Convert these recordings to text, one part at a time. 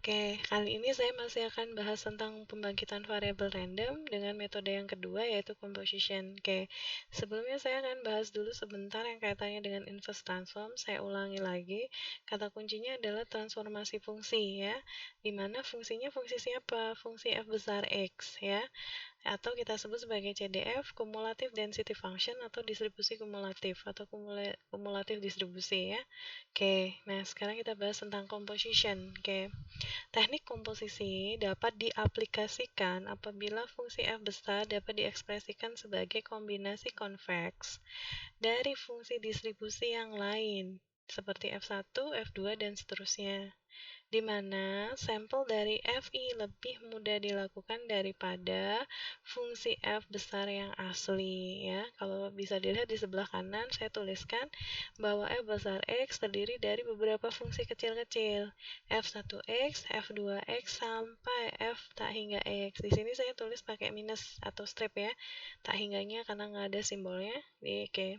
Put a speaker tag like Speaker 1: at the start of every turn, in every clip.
Speaker 1: Oke, kali ini saya masih akan bahas tentang pembangkitan variabel random dengan metode yang kedua yaitu composition. Oke, sebelumnya saya akan bahas dulu sebentar yang kaitannya dengan inverse transform. Saya ulangi lagi, kata kuncinya adalah transformasi fungsi ya, di mana fungsinya fungsi siapa? Fungsi f besar x ya, atau kita sebut sebagai CDF, cumulative density function atau distribusi kumulatif atau kumulatif distribusi ya. Oke, nah sekarang kita bahas tentang composition. Oke. Teknik komposisi dapat diaplikasikan apabila fungsi f besar dapat diekspresikan sebagai kombinasi konveks dari fungsi distribusi yang lain, seperti f1, f2, dan seterusnya, di mana sampel dari fi lebih mudah dilakukan daripada fungsi f besar yang asli ya. Kalau bisa dilihat di sebelah kanan saya tuliskan bahwa f besar x terdiri dari beberapa fungsi kecil-kecil, f1x, f2x sampai f tak hingga x. Di sini saya tulis pakai minus atau strip ya, tak hingganya karena nggak ada simbolnya. Oke.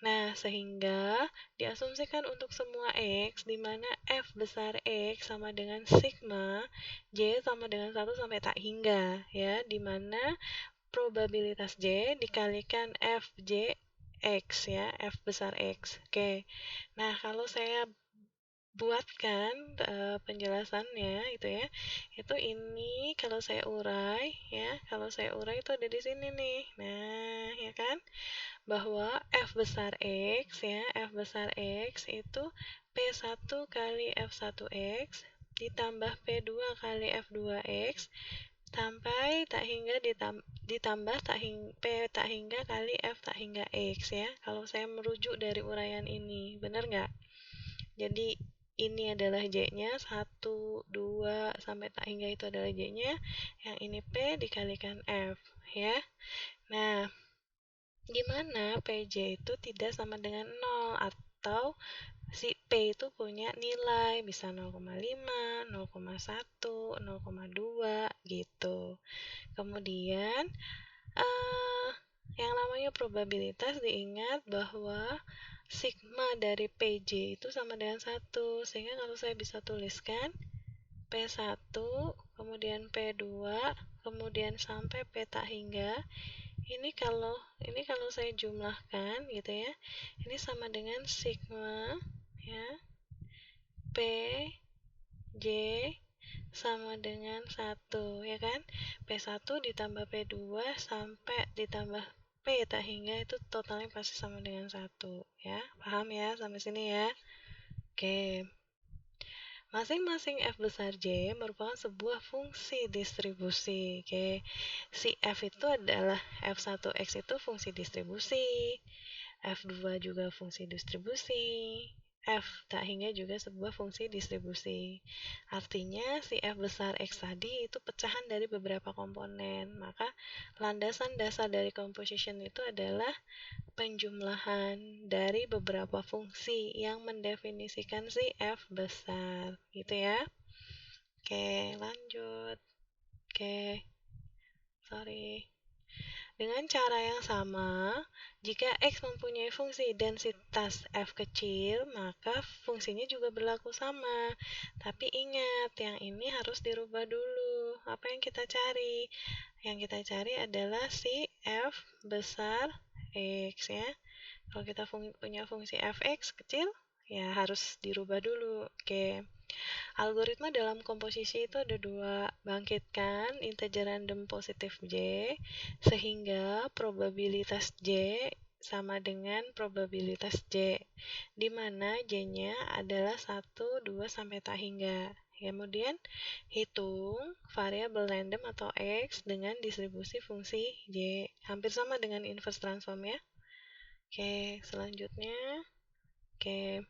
Speaker 1: Nah, sehingga diasumsikan untuk semua X, di mana F besar X sama dengan sigma, J sama dengan 1 sampai tak hingga, ya, di mana probabilitas J dikalikan Fj X, ya, F besar X. Oke, nah kalau saya buatkan penjelasannya itu ya, itu ini kalau saya urai, ya, kalau saya urai itu ada di sini nih, nah, ya kan? Bahwa F besar X ya, F besar X itu P1 kali F1X ditambah P2 kali F2X sampai tak hingga ditambah P tak hingga kali F tak hingga X ya. Kalau saya merujuk dari uraian ini, benar nggak? Jadi ini adalah J-nya, 1, 2, sampai tak hingga itu adalah J-nya, yang ini P dikalikan F ya. Nah, di mana PJ itu tidak sama dengan 0 atau si P itu punya nilai bisa 0,5, 0,1, 0,2 gitu. Kemudian yang namanya probabilitas diingat bahwa sigma dari PJ itu sama dengan 1. Sehingga kalau saya bisa tuliskan P1, kemudian P2, kemudian sampai P tak hingga, ini kalau saya jumlahkan gitu ya, ini sama dengan sigma ya P J sama dengan 1 ya kan, P1 ditambah P2 sampai ditambah P tak hingga itu totalnya pasti sama dengan 1 ya, paham ya sampai sini ya. Oke, masing-masing f besar J merupakan sebuah fungsi distribusi. Oke, si f itu adalah f1x itu fungsi distribusi, f2 juga fungsi distribusi, f tak hingga juga sebuah fungsi distribusi. Artinya si f besar x tadi itu pecahan dari beberapa komponen. Maka landasan dasar dari composition itu adalah penjumlahan dari beberapa fungsi yang mendefinisikan si f besar, gitu ya. Oke, lanjut. Oke, sorry. Dengan cara yang sama, jika x mempunyai fungsi densitas f kecil, maka fungsinya juga berlaku sama. Tapi ingat, yang ini harus dirubah dulu. Apa yang kita cari? Yang kita cari adalah si f besar x ya. Kalau kita punya fungsi fx kecil, ya harus dirubah dulu. Oke. Algoritma dalam komposisi itu ada dua, bangkitkan integer random positif J, sehingga probabilitas J sama dengan probabilitas J, di mana J-nya adalah 1, 2, sampai tak hingga. Kemudian, hitung variabel random atau X dengan distribusi fungsi J. Hampir sama dengan inverse transform ya. Oke, selanjutnya. Oke.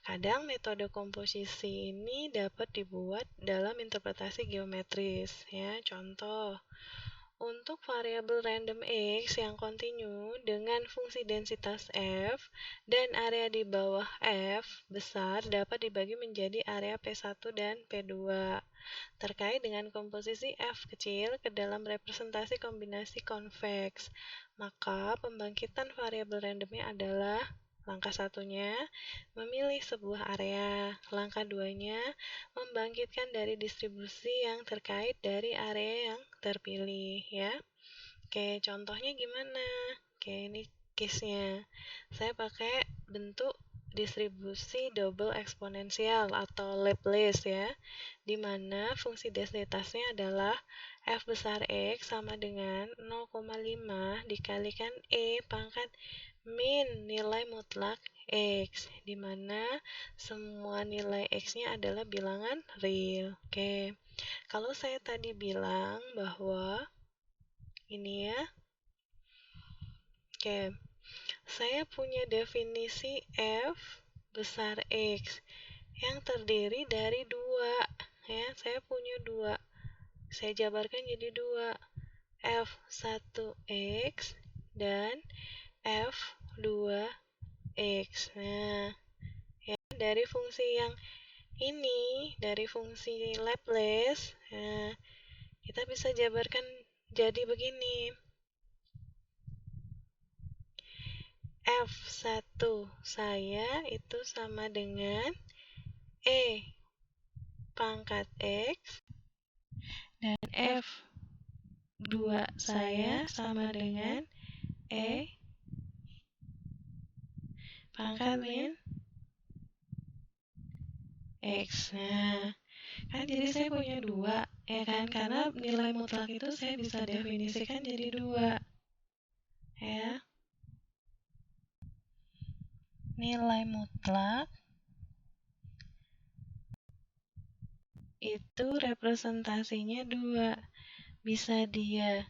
Speaker 1: Kadang metode komposisi ini dapat dibuat dalam interpretasi geometris ya. Contoh, untuk variabel random x yang kontinu dengan fungsi densitas f dan area di bawah f besar dapat dibagi menjadi area P1 dan P2 terkait dengan komposisi f kecil ke dalam representasi kombinasi konveks. Maka pembangkitan variabel randomnya adalah Langkah satunya, memilih sebuah area. Langkah duanya, membangkitkan dari distribusi yang terkait dari area yang terpilih, ya. Oke, contohnya gimana? Oke, ini case-nya. Saya pakai bentuk distribusi double eksponensial atau Laplace ya, di mana fungsi densitasnya adalah f besar X sama dengan 0,5 dikalikan E pangkat min nilai mutlak X, di mana semua nilai X-nya adalah bilangan real. Oke, kalau saya tadi bilang bahwa ini ya, oke, saya punya definisi F besar X yang terdiri dari dua, ya, saya punya dua, saya jabarkan jadi dua, F1X dan F2X. Nah, ya, dari fungsi yang ini, dari fungsi Laplace, nah, kita bisa jabarkan jadi begini. F1 saya itu sama dengan E pangkat X, dan F2 saya sama dengan E pangkat min X. Nah, kan jadi saya punya dua, ya kan? Karena nilai mutlak itu saya bisa definisikan jadi dua, ya. Nilai mutlak itu representasinya dua, bisa dia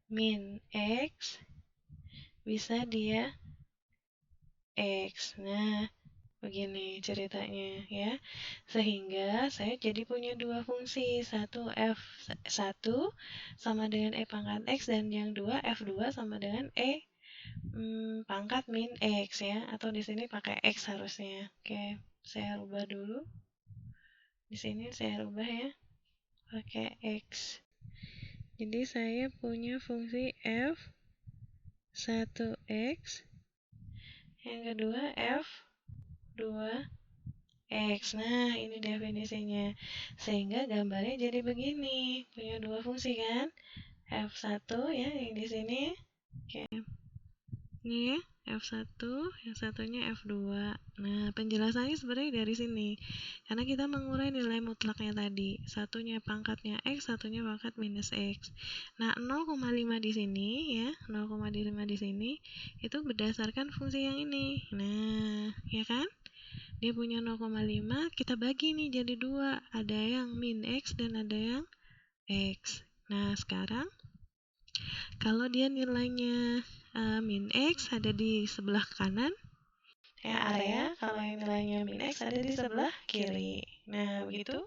Speaker 1: min X, bisa dia X. Nah, begini ceritanya ya. Sehingga saya jadi punya dua fungsi, satu F1 sama dengan E pangkat X, dan yang dua F2 sama dengan E pangkat min X ya, atau di sini pakai X harusnya. Oke, saya rubah dulu. Di sini saya rubah ya, pakai X. Jadi saya punya fungsi F1X, yang kedua F2X. Nah, ini definisinya. Sehingga gambarnya jadi begini. Punya dua fungsi kan? F1 ya, yang di sini. Oke. Ini ya, F1, yang satunya F2. Nah, penjelasannya sebenarnya dari sini. Karena kita mengurai nilai mutlaknya tadi. Satunya pangkatnya X, satunya pangkat minus X. Nah, 0,5 di sini ya, 0,5 di sini itu berdasarkan fungsi yang ini. Nah, ya kan? Dia punya 0,5, kita bagi nih jadi dua. Ada yang min X dan ada yang X. Nah, sekarang kalau dia nilainya min X ada di sebelah kanan ya area, kalau yang nilainya min X ada di sebelah kiri. Nah, begitu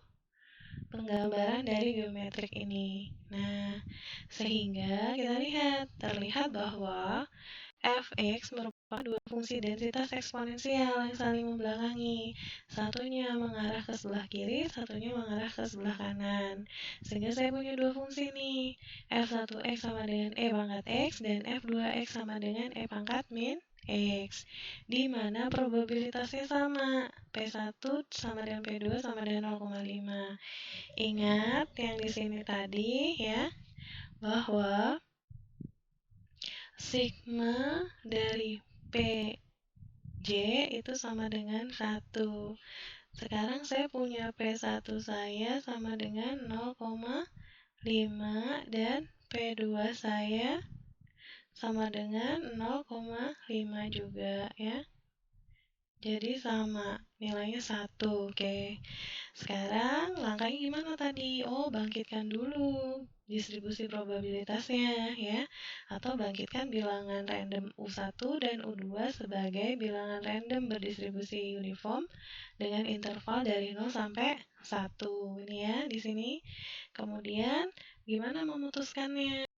Speaker 1: penggambaran dari geometrik ini. Nah, sehingga kita terlihat bahwa Fx merupakan dua fungsi densitas eksponensial yang saling membelakangi. Satunya mengarah ke sebelah kiri, satunya mengarah ke sebelah kanan. Sehingga saya punya dua fungsi nih. F1x sama dengan E pangkat X, dan F2x sama dengan E pangkat min X. Di mana probabilitasnya sama. P1 sama dengan P2 sama dengan 0,5. Ingat yang di sini tadi ya, bahwa sigma dari PJ itu sama dengan 1. Sekarang saya punya P1 saya sama dengan 0,5 dan P2 saya sama dengan 0,5 juga ya. Jadi sama, nilainya 1. Oke. Sekarang langkahnya gimana tadi? Oh, bangkitkan dulu distribusi probabilitasnya ya, atau bangkitkan bilangan random U1 dan U2 sebagai bilangan random berdistribusi uniform dengan interval dari 0 sampai 1. Ini ya di sini. Kemudian gimana memutuskannya?